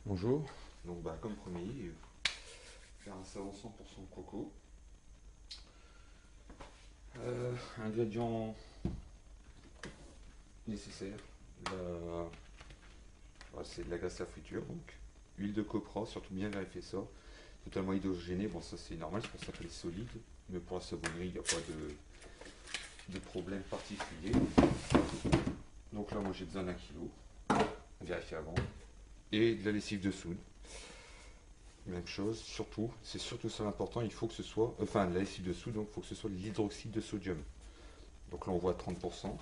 Bonjour, donc comme promis, faire un savon 100% coco. Ingrédients nécessaires, la- c'est de la graisse à friture, donc huile de copra, surtout bien vérifier ça, totalement hydrogénée, bon ça c'est normal, c'est pour ça qu'elle est solide, mais pour la savonnerie il n'y a pas de problème particulier. Donc là moi j'ai besoin d'un kilo, vérifier avant, et de la lessive de soude. Même chose, surtout, c'est surtout ça l'important, il faut que ce soit, enfin la lessive de soude, donc il faut que ce soit de l'hydroxyde de sodium. Donc là on voit 30%.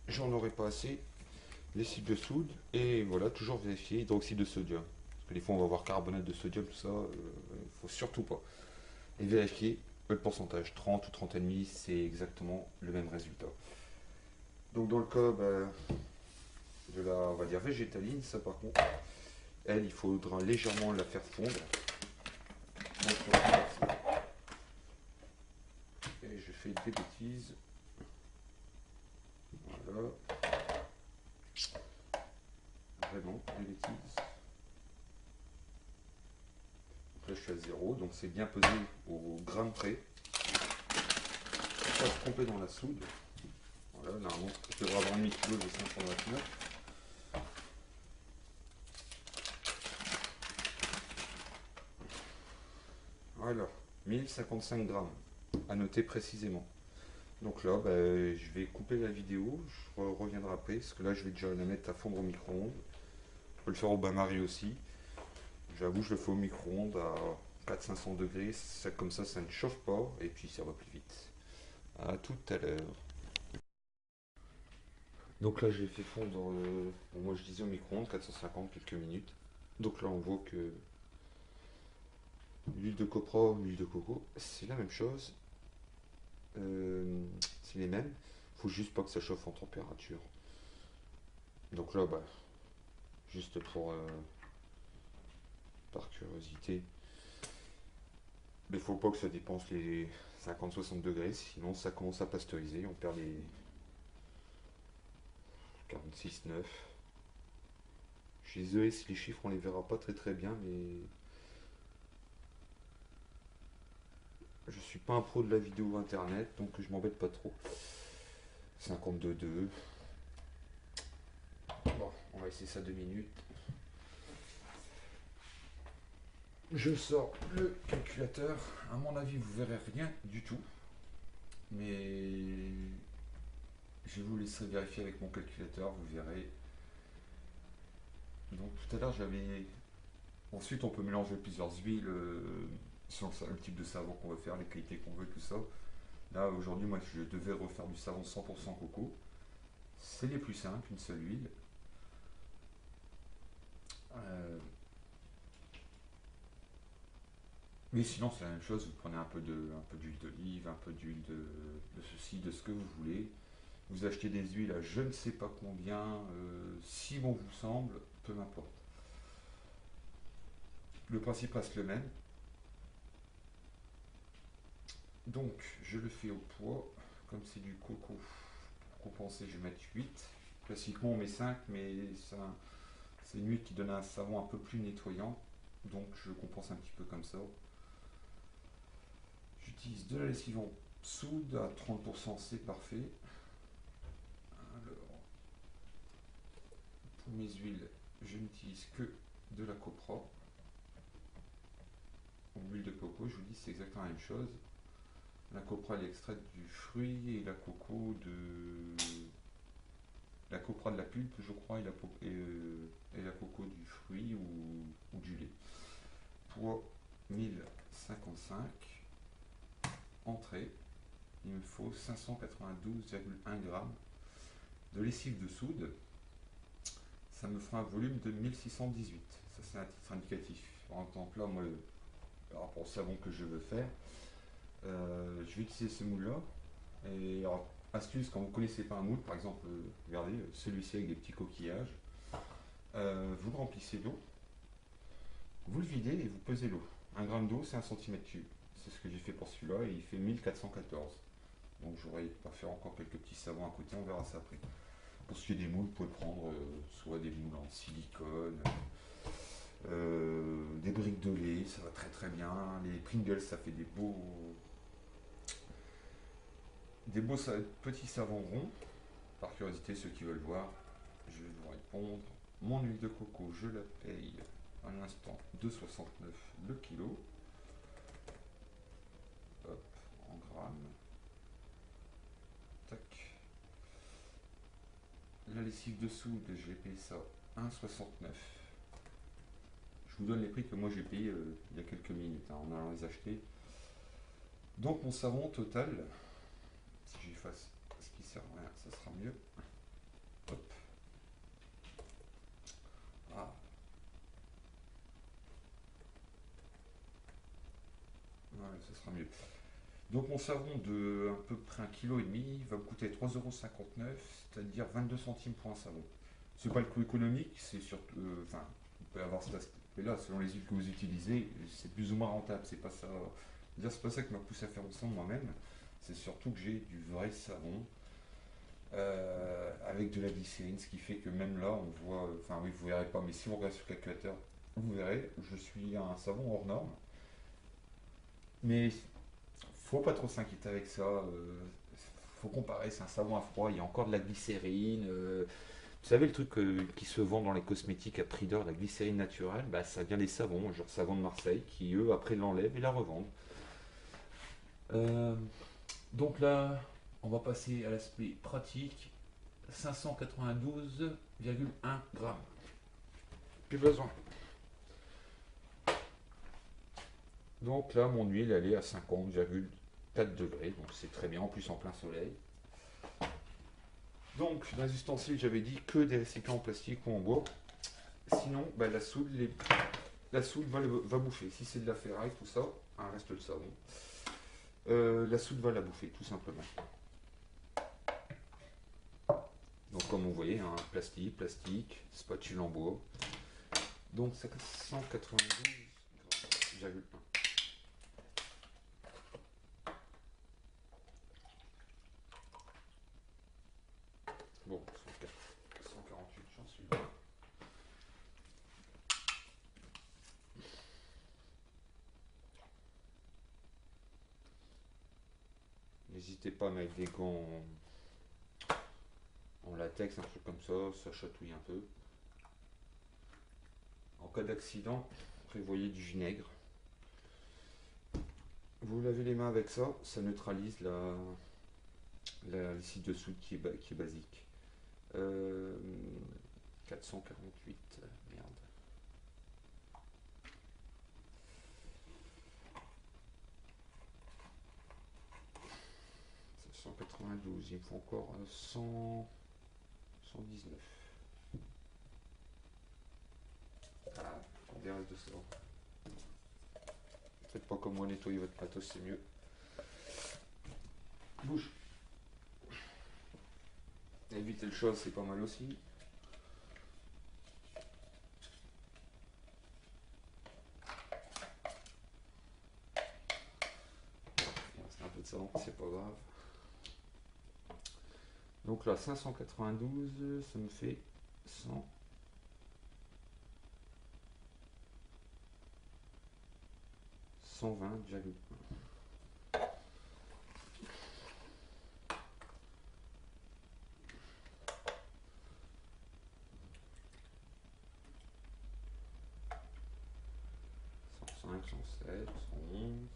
J'en aurais pas assez. Lessive de soude. Et voilà, toujours vérifier hydroxyde de sodium. Parce que des fois on va avoir carbonate de sodium, tout ça. Faut surtout pas. Et vérifier le pourcentage. 30 ou 30,5, c'est exactement le même résultat. Donc dans le cas de la, on va dire, végétaline, ça par contre, elle, il faudra légèrement la faire fondre. Donc, on va faire ça. Et je fais des bêtises. Voilà. Vraiment, des bêtises. Donc là, je suis à 0, donc c'est bien pesé au gramme près. Faut pas se tromper dans la soude. Voilà, normalement, je devrais avoir un demi-kilo de 529. Voilà, 1055 grammes, à noter précisément. Donc là, je vais couper la vidéo, je reviendrai après, parce que là, je vais déjà la mettre à fondre au micro-ondes. Je peux le faire au bain-marie aussi. J'avoue, je le fais au micro-ondes à 400-500 degrés, ça, comme ça ne chauffe pas, et puis ça va plus vite. À tout à l'heure. Donc là, j'ai fait fondre, bon, moi je disais au micro-ondes, 450, quelques minutes. Donc là, on voit que l'huile de copra, l'huile de coco, c'est la même chose. C'est les mêmes. Faut juste pas que ça chauffe en température. Donc là, juste par curiosité, il faut pas que ça dépense les 50-60 degrés, sinon ça commence à pasteuriser, on perd les 46,9. Je suis désolé si les chiffres on les verra pas très très bien, mais je suis pas un pro de la vidéo internet, donc je m'embête pas trop. 52,2. Bon, on va essayer ça 2 minutes. Je sors le calculateur. À mon avis, vous verrez rien du tout. Mais je vous laisserai vérifier avec mon calculateur, vous verrez. Donc tout à l'heure, j'avais. Ensuite, on peut mélanger plusieurs huiles selon le type de savon qu'on veut faire, les qualités qu'on veut, tout ça. Là, aujourd'hui, moi, je devais refaire du savon 100% coco. C'est les plus simples, une seule huile. Euh, mais sinon, c'est la même chose. Vous prenez un peu d'huile d'olive, un peu d'huile de ceci, de ce que vous voulez. Vous achetez des huiles à je ne sais pas combien, si bon vous semble, peu m'importe. Le principe reste le même. Donc, je le fais au poids. Comme c'est du coco, pour compenser, je vais mettre 8. Classiquement, on met 5, mais c'est une huile qui donne un savon un peu plus nettoyant. Donc, je compense un petit peu comme ça. J'utilise de la lessive en soude à 30%, c'est parfait. Alors, pour mes huiles, je n'utilise que de la copra. L'huile de coco, je vous dis, c'est exactement la même chose. La copra elle est extraite du fruit et la coco de. La copra de la pulpe, je crois, et la coco du fruit ou du lait. Poids 1055. Entrée, il me faut 592,1 g de lessive de soude. Ça me fera un volume de 1618. Ça, c'est un titre indicatif. En tant que là, moi, par rapport au savon que je veux faire, je vais utiliser ce moule-là. Et alors, astuce, quand vous ne connaissez pas un moule, par exemple, regardez, celui-ci avec des petits coquillages, vous le remplissez d'eau, vous le videz et vous pesez l'eau. Un gramme d'eau, c'est 1 cm3. C'est ce que j'ai fait pour celui-là et il fait 1414. Donc j'aurais pas faire encore quelques petits savons à côté, on verra ça après. Pour ce qui est des moules, vous pouvez prendre soit des moules en silicone, briques de lait, ça va très très bien. Les Pringles, ça fait petits savons ronds. Par curiosité, ceux qui veulent voir, je vais vous répondre. Mon huile de coco, je la paye à l'instant 2,69 le kilo. Hop, en grammes. Tac. La lessive de soude, j'ai payé ça 1,69. Je vous donne les prix que moi j'ai payé il y a quelques minutes en allant les acheter. Donc mon savon total, si j'efface ce qui sert à rien, ça sera mieux. Hop. Ah. Voilà, ça sera mieux. Donc mon savon de à peu près 1,5 kg va me coûter 3,59 €, c'est-à-dire 22 centimes pour un savon. C'est pas le coût économique, c'est surtout. Enfin, vous pouvez avoir cet aspect-là, selon les huiles que vous utilisez, c'est plus ou moins rentable. C'est pas ça. C'est pas ça qui m'a poussé à faire mon savon moi-même. C'est surtout que j'ai du vrai savon avec de la glycérine, ce qui fait que même là, on voit. Enfin, oui, vous verrez pas, mais si on regarde sur le calculateur, vous verrez, je suis un savon hors norme. Mais faut pas trop s'inquiéter avec ça. Faut comparer, c'est un savon à froid, il y a encore de la glycérine. Vous savez, le truc qui se vend dans les cosmétiques à prix d'or, la glycérine naturelle, bah, ça vient des savons, genre savon de Marseille, qui eux, après l'enlèvent et la revendent. Euh, donc là, on va passer à l'aspect pratique. 592,1 grammes. Plus besoin. Donc là, mon huile, elle est à 50,4 degrés, donc c'est très bien, en plus en plein soleil. Donc, dans les ustensiles, j'avais dit que des récipients en plastique ou en bois. Sinon, bah, la soude va bouffer. Si c'est de la ferraille, tout ça, un reste de savon, la soude va la bouffer, tout simplement. Donc, comme vous voyez, hein, plastique, spatule en bois. Donc, 192,1. Bon, 148, j'en suis là. N'hésitez pas à mettre des gants en latex, un truc comme ça chatouille un peu. En cas d'accident, prévoyez du vinaigre. Vous lavez les mains avec ça, ça neutralise l'acide de soude qui est basique. 448, merde. 192, il me faut encore 119. Ah, on des restes de ça. Faites pas comme moi, nettoyer votre matos, c'est mieux. Bouge. Éviter le chaud, c'est pas mal aussi. Il reste un peu de sang, c'est pas grave. Donc là, 592, ça me fait 100. 120,1. Cent 107, 111.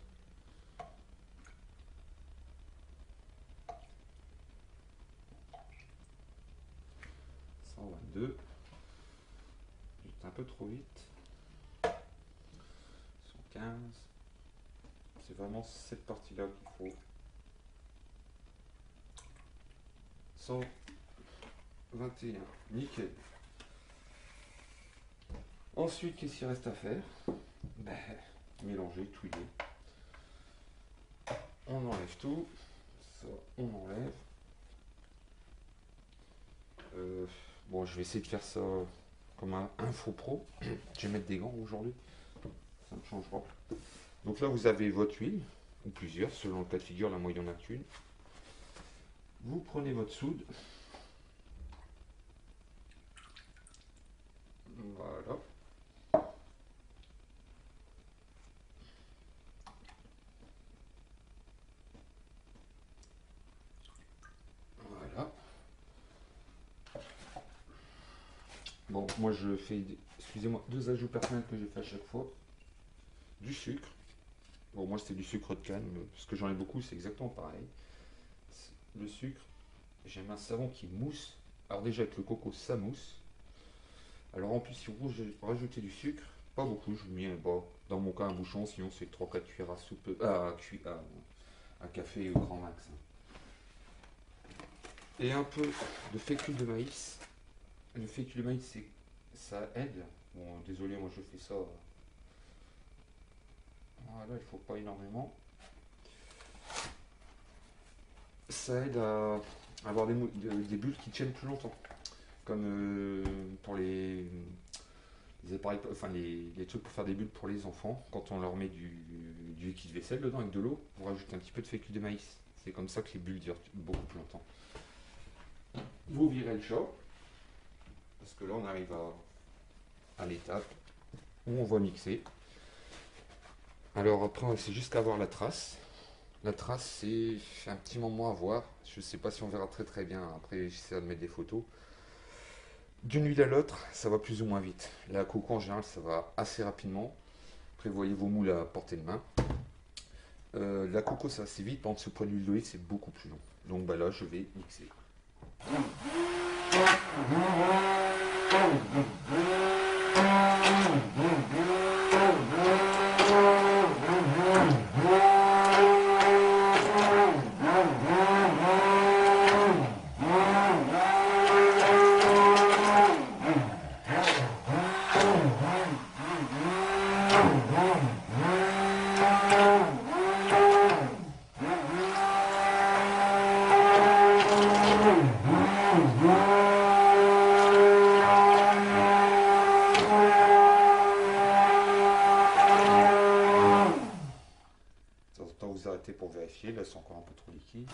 122. Juste un peu trop vite. 115. C'est vraiment cette partie-là qu'il faut. 121. Nickel. Ensuite, qu'est-ce qu'il reste à faire? Ben, mélanger, touiller. On enlève tout. Ça, on enlève. Bon, je vais essayer de faire ça comme un faux pro. Je vais mettre des gants aujourd'hui. Ça me changera. Donc là, vous avez votre huile, ou plusieurs, selon le cas de figure, la moyenne en a une. Vous prenez votre soude. Voilà. Bon, moi je fais, excusez-moi, deux ajouts personnels que j'ai fait à chaque fois. Du sucre. Bon, moi c'était du sucre de canne, parce que j'en ai beaucoup, c'est exactement pareil. Le sucre, j'aime un savon qui mousse. Alors déjà avec le coco, ça mousse. Alors en plus, si vous rajoutez du sucre, pas beaucoup, je vous mets dans mon cas un bouchon, sinon c'est trois 4 cuillères à soupe, à café au grand max. Et un peu de fécule de maïs. Le fécule de maïs, ça aide. Bon, désolé, moi je fais ça. Voilà, il faut pas énormément. Ça aide à avoir des bulles qui tiennent plus longtemps. Comme pour les appareils, enfin les trucs pour faire des bulles pour les enfants, quand on leur met du liquide vaisselle dedans avec de l'eau, vous rajoutez un petit peu de fécule de maïs. C'est comme ça que les bulles durent beaucoup plus longtemps. Vous virez le chat, parce que là on arrive à l'étape où on va mixer. Alors après, c'est juste avoir la trace. La trace, c'est un petit moment à voir. Je sais pas si on verra très très bien. Après, j'essaierai de mettre des photos. D'une huile à l'autre, ça va plus ou moins vite. La coco en général, ça va assez rapidement. Prévoyez vos moules à portée de main. La coco, ça va assez vite. Par contre, ce point d'huile d'olive, c'est beaucoup plus long. Donc bah là, je vais mixer. De temps en temps, vous arrêtez pour vérifier. Là, c'est encore un peu trop liquide.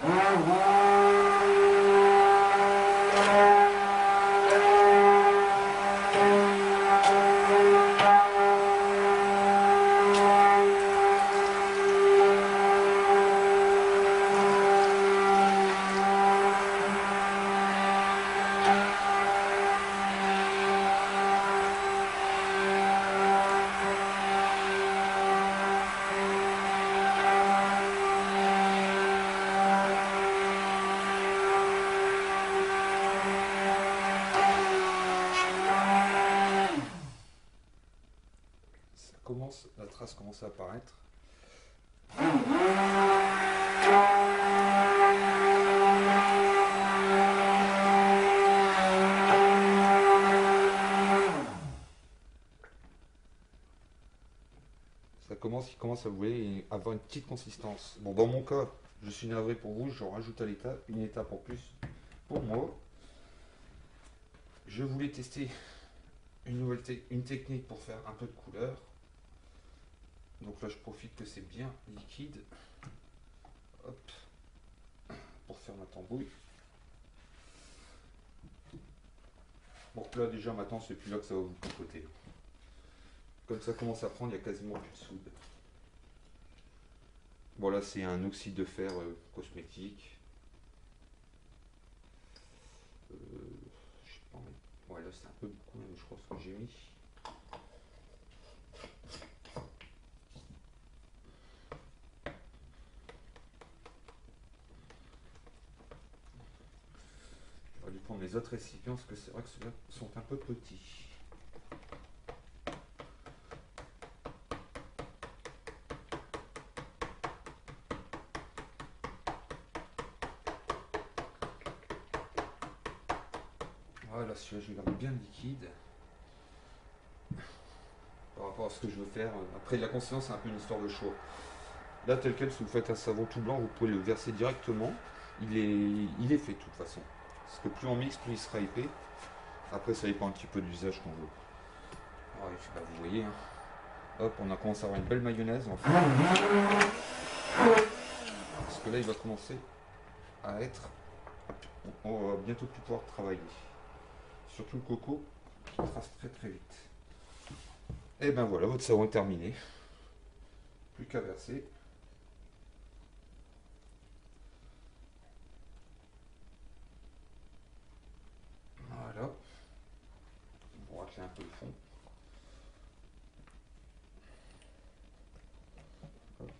La trace commence à apparaître. Il commence à voyer et avoir une petite consistance. Bon, dans mon cas, je suis navré pour vous, j'en rajoute à l'étape, une étape en plus pour moi. Je voulais tester une technique pour faire un peu de couleur. Donc là, je profite que c'est bien liquide. Hop, pour faire ma tambouille. Bon, là déjà maintenant, c'est plus là que ça va vous picoter. Comme ça commence à prendre, il n'y a quasiment plus de soude. Bon, là, c'est un oxyde de fer cosmétique. Je sais pas, mais... ouais, là, c'est un peu beaucoup, même, je crois, ce que j'ai mis. J'aurais dû prendre les autres récipients parce que c'est vrai que ceux-là sont un peu petits. Voilà, celui-là, je le garde bien liquide. Par rapport à ce que je veux faire. Après, la consistance, c'est un peu une histoire de choix. Là, tel quel, si vous faites un savon tout blanc, vous pouvez le verser directement. Il est fait de toute façon. Parce que plus on mixe, plus il sera épais. Après, ça dépend un petit peu de l'usage qu'on veut. Ouais, je sais pas, vous voyez. Hein. Hop, on a commencé à avoir une belle mayonnaise. En fait. Parce que là, il va commencer à être... On va bientôt plus pouvoir travailler. Surtout le coco qui trace très très vite. Et ben voilà, votre savon est terminé. Plus qu'à verser. Voilà. fond. Hop.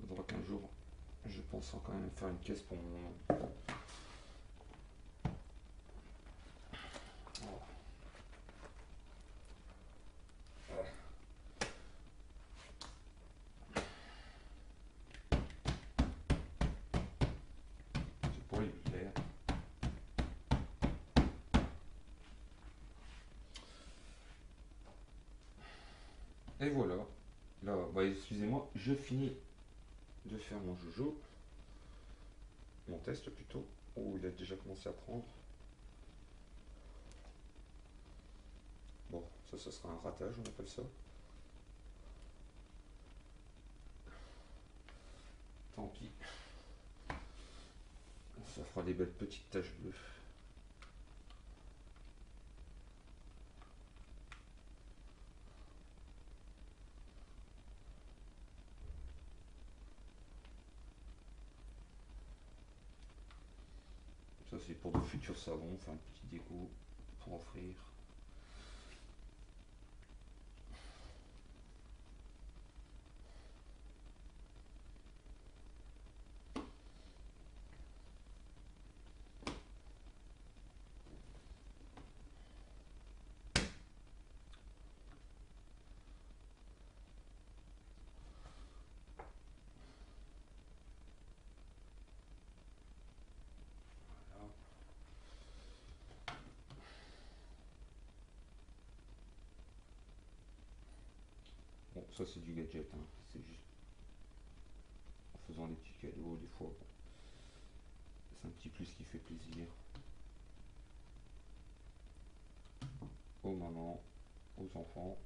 Il faudra qu'un jour, je pense quand même faire une caisse pour mon nom. C'est pour les clairs. Et voilà. Là, bah, excusez-moi, je finis de faire mon jojo. Mon test plutôt. Oh, il a déjà commencé à prendre. Bon, ça sera un ratage, on appelle ça. Tant pis. Ça fera des belles petites taches bleues. Ça c'est pour de futurs savons, faire un petit déco pour offrir. Voilà. Bon, ça c'est du gadget, hein. C'est juste en faisant des petits cadeaux des fois. Bon. C'est un petit plus qui fait plaisir aux mamans, aux enfants.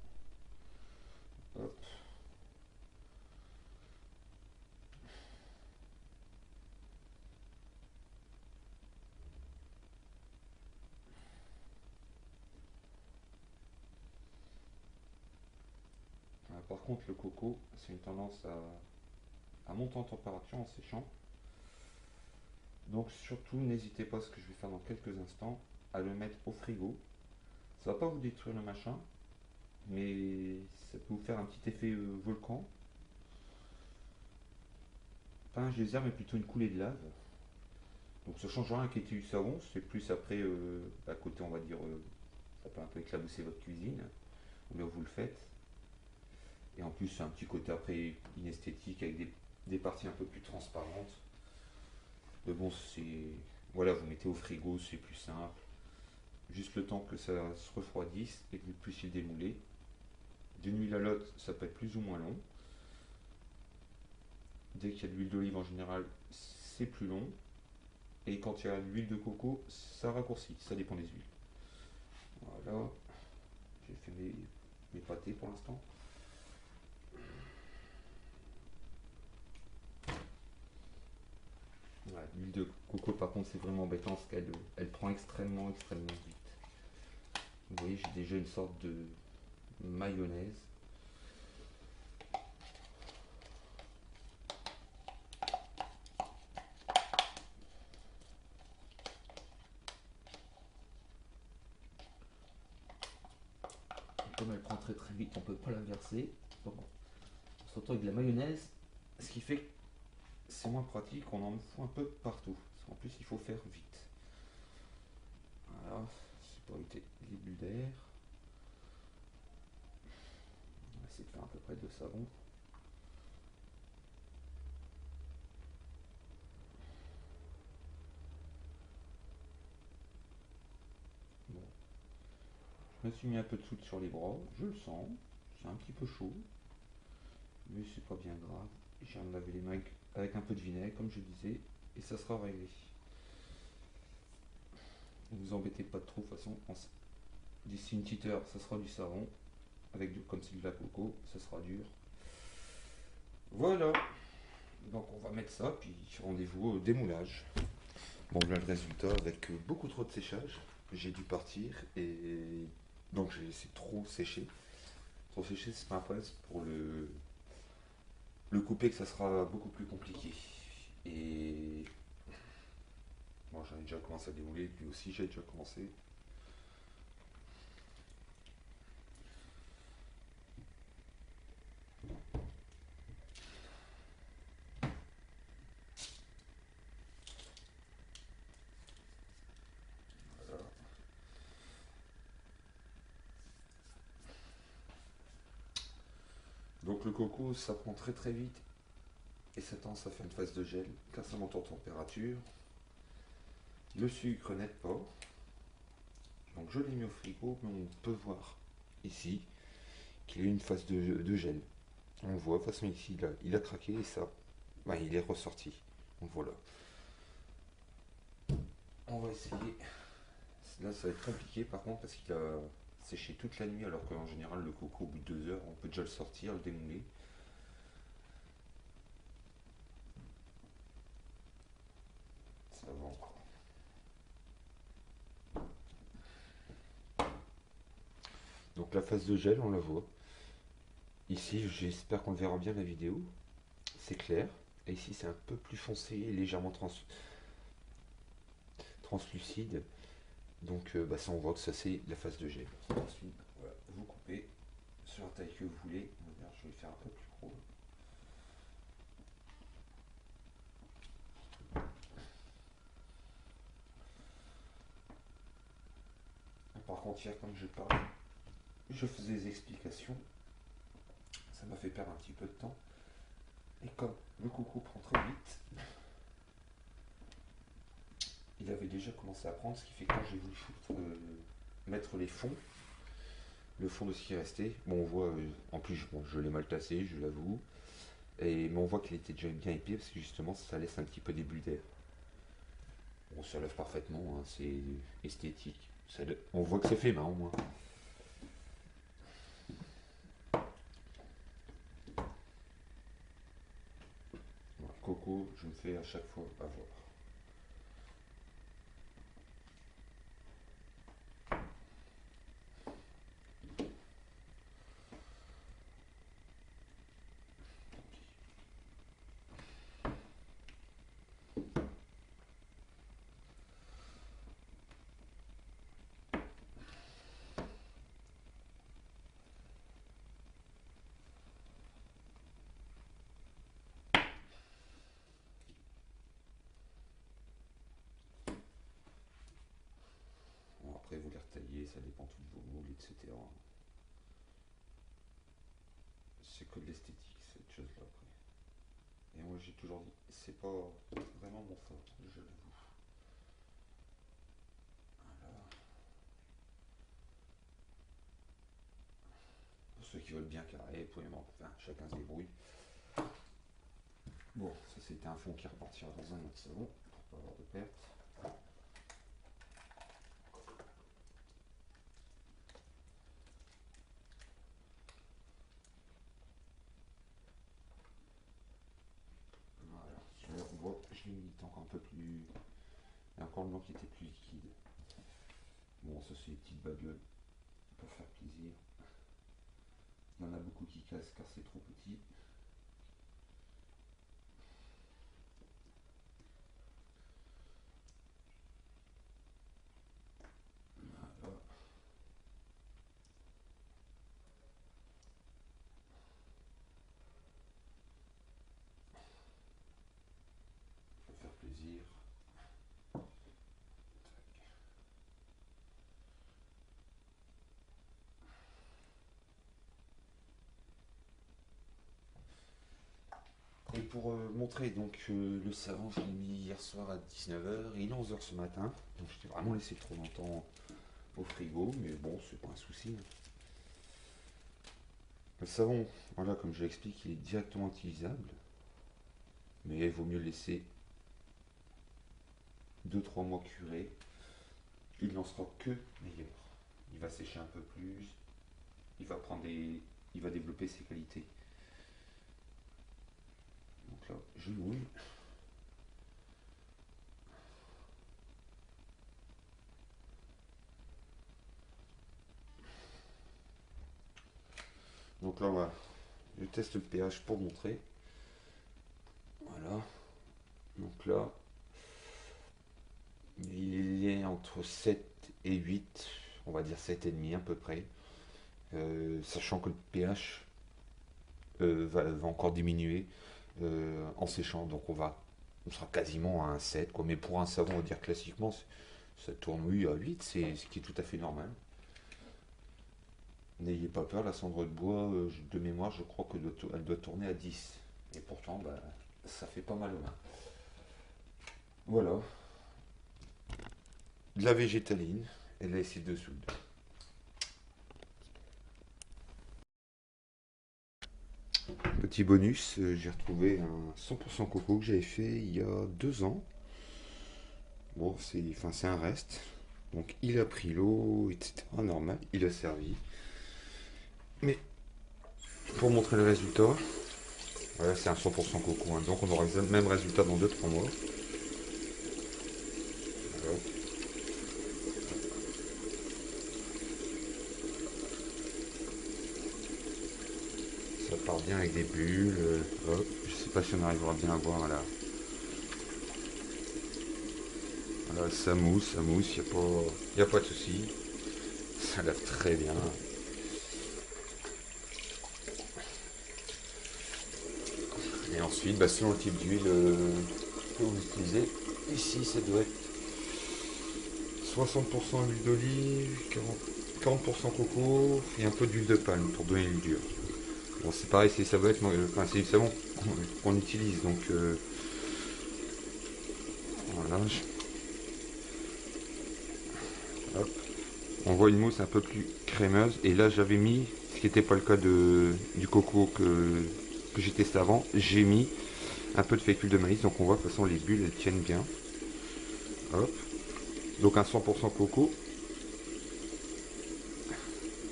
Hop. Par contre, le coco, c'est une tendance à monter en température en séchant. Donc surtout, n'hésitez pas, ce que je vais faire dans quelques instants, à le mettre au frigo. Ça va pas vous détruire le machin, mais ça peut vous faire un petit effet volcan. Pas un geyser, mais plutôt une coulée de lave. Donc ça change rien qui était du savon, c'est plus après, à côté, on va dire, ça peut un peu éclabousser votre cuisine, ou bien vous le faites. Et en plus, c'est un petit côté après inesthétique avec des parties un peu plus transparentes. Mais bon, c'est. Voilà, vous mettez au frigo, c'est plus simple. Juste le temps que ça se refroidisse et que vous puissiez le démouler. D'une huile à l'autre, ça peut être plus ou moins long. Dès qu'il y a de l'huile d'olive en général, c'est plus long. Et quand il y a de l'huile de coco, ça raccourcit, ça dépend des huiles. Voilà, j'ai fait mes pâtés pour l'instant. Ouais, l'huile de coco par contre c'est vraiment embêtant parce qu'elle elle prend extrêmement vite. Vous voyez, j'ai déjà une sorte de mayonnaise. Comme elle prend très vite, on peut pas la verser. Donc, on se retrouve avec de la mayonnaise, ce qui fait que c'est moins pratique, on en fout un peu partout. Parce qu'en plus, il faut faire vite. Voilà, c'est pour éviter les bulles d'air. On va essayer de faire à peu près de savon. Bon. Je me suis mis un peu de soude sur les bras, je le sens, c'est un petit peu chaud, mais c'est pas bien grave. J'ai à me laver les mains avec un peu de vinaigre, comme je disais, et ça sera réglé. Ne vous embêtez pas trop, de toute façon, d'ici une petite heure, ça sera du savon, comme c'est de la coco, ça sera dur. Voilà, donc on va mettre ça, puis rendez-vous au démoulage. Bon, là le résultat, avec beaucoup trop de séchage, j'ai dû partir, et donc j'ai laissé trop sécher. Trop sécher, c'est pas un problème, pour le couper que ça sera beaucoup plus compliqué. Et bon, j'en ai déjà commencé à dérouler, lui aussi j'ai déjà commencé. Voilà. Donc le coco, ça prend très très vite et ça tend à faire une phase de gel car ça monte en température. Le sucre n'aide pas. Donc je l'ai mis au frigo, mais on peut voir ici qu'il y a eu une phase de gel. On voit, de toute façon ici il a craqué et ça, bah, il est ressorti. Donc voilà. On va essayer. Là ça va être compliqué par contre parce qu'il a séché toute la nuit alors qu'en général le coco au bout de 2 heures on peut déjà le sortir, le démouler. Ça va encore. Donc la phase de gel on la voit. Ici j'espère qu'on le verra bien la vidéo. C'est clair. Et ici c'est un peu plus foncé et légèrement translucide. Donc bah, ça on voit que ça c'est la phase de gel. Ensuite, voilà, vous coupez sur la taille que vous voulez. Je vais faire un peu plus gros. Par contre, hier, comme je parlais, je faisais des explications. Ça m'a fait perdre un petit peu de temps. Et comme le coucou prend très vite, il avait déjà commencé à prendre, ce qui fait que quand j'ai voulu mettre les fonds, le fond de ce qui restait, bon on voit, en plus bon, je l'ai mal tassé, je l'avoue, mais on voit qu'il était déjà bien épais parce que justement ça laisse un petit peu des bulles d'air. Bon, ça lève parfaitement, hein, c'est esthétique. On voit que c'est fait main au moins. Voilà, coco, je me fais à chaque fois avoir. Bon, après vous les retaillez, ça dépend tout de vos moules, etc. C'est que de l'esthétique cette chose-là après. Et moi j'ai toujours dit, c'est pas vraiment mon fort, je l'avoue. Voilà. Pour ceux qui veulent bien carré, pour enfin, chacun se débrouille. Bon, ça c'était un fond qui repartira dans un autre savon, pour pas avoir de perte. Voilà, celui-là on voit, je l'ai mis encore un peu plus. Il y a encore le blanc qui était plus liquide. Bon, ça c'est des petites baguettes pour faire plaisir. Il y en a beaucoup qui cassent car c'est trop petit. Voilà. Pour faire plaisir. Et pour montrer donc le savon, je l'ai mis hier soir à 19 h, il est 11 h ce matin. Donc je t'ai vraiment laissé trop longtemps au frigo, mais bon, c'est pas un souci. Le savon, voilà, comme je l'explique, il est directement utilisable, mais il vaut mieux le laisser 2 3 mois curer. Il n'en sera que meilleur. Il va sécher un peu plus, il va développer ses qualités. Donc là, je mouille. Donc là, voilà. Je teste le pH pour montrer. Voilà. Donc là, il est entre 7 et 8, on va dire 7,5 à peu près. Sachant que le pH va encore diminuer en séchant, donc on sera quasiment à un 7, quoi. Mais pour un savon, on va dire classiquement, ça tourne oui à 8, c'est ce qui est tout à fait normal. N'ayez pas peur, la cendre de bois, de mémoire, je crois qu'elle doit tourner à 10. Et pourtant, bah, ça fait pas mal aux mains. Voilà, de la végétaline, et là, c'est dessous. Petit bonus, j'ai retrouvé un 100% coco que j'avais fait il y a 2 ans. Bon, c'est un reste. Donc il a pris l'eau, etc. Normal, il a servi. Mais pour montrer le résultat, voilà, c'est un 100% coco, hein. Donc on aura le même résultat dans 2-3 mois. Voilà. Ça part bien avec des bulles. Hop. Je sais pas si on arrivera bien à voir là. Voilà, ça mousse, y a pas de souci. Ça lave très bien. Et ensuite, bah, selon le type d'huile que vous utilisez, ici ça doit être 60% huile d'olive, 40% coco et un peu d'huile de palme pour donner le dur. Bon, c'est pareil, c'est ça va être, enfin, c'est le savon qu'on utilise, donc voilà. Hop. On voit une mousse un peu plus crémeuse. Et là, j'avais mis, ce qui n'était pas le cas du coco que j'ai testé avant, j'ai mis un peu de fécule de maïs. Donc on voit de toute façon les bulles elles tiennent bien. Hop. Donc un 100% coco.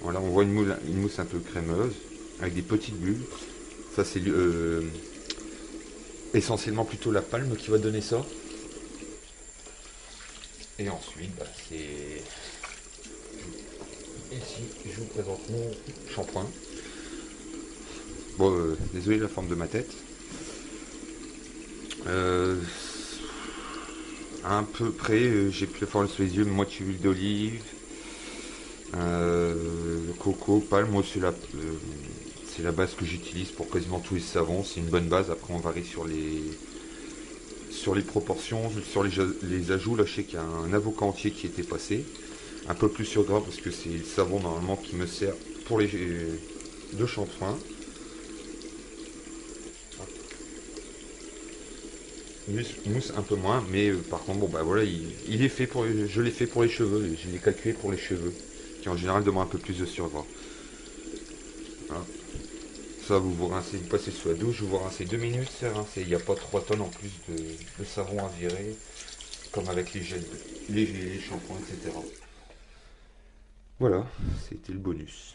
Voilà, on voit une mousse un peu crémeuse avec des petites bulles. Ça c'est essentiellement plutôt la palme qui va donner ça. Et ensuite, bah, c'est ici, je vous présente mon shampoing. Bon, désolé la forme de ma tête. Euh, à peu près, j'ai plus la forme sous les yeux, moitié huile d'olive, coco, palme. Moi, c'est la base que j'utilise pour quasiment tous les savons. C'est une bonne base. Après, on varie sur les proportions, sur les ajouts. Là, je sais qu'il y a un avocat entier qui était passé. Un peu plus sur gras parce que c'est le savon normalement qui me sert pour les deux shampoings. Mousse un peu moins, mais par contre, bon bah voilà, il est fait je l'ai fait pour les cheveux, je l'ai calculé pour les cheveux, qui en général demandent un peu plus de surgras. Voilà. Ça, vous rincez, vous passez sous la douche, vous rincez 2 minutes, c'est rincé. Il n'y a pas 3 tonnes en plus de savon à virer, comme avec les gels, les shampoings, etc. Voilà, c'était le bonus.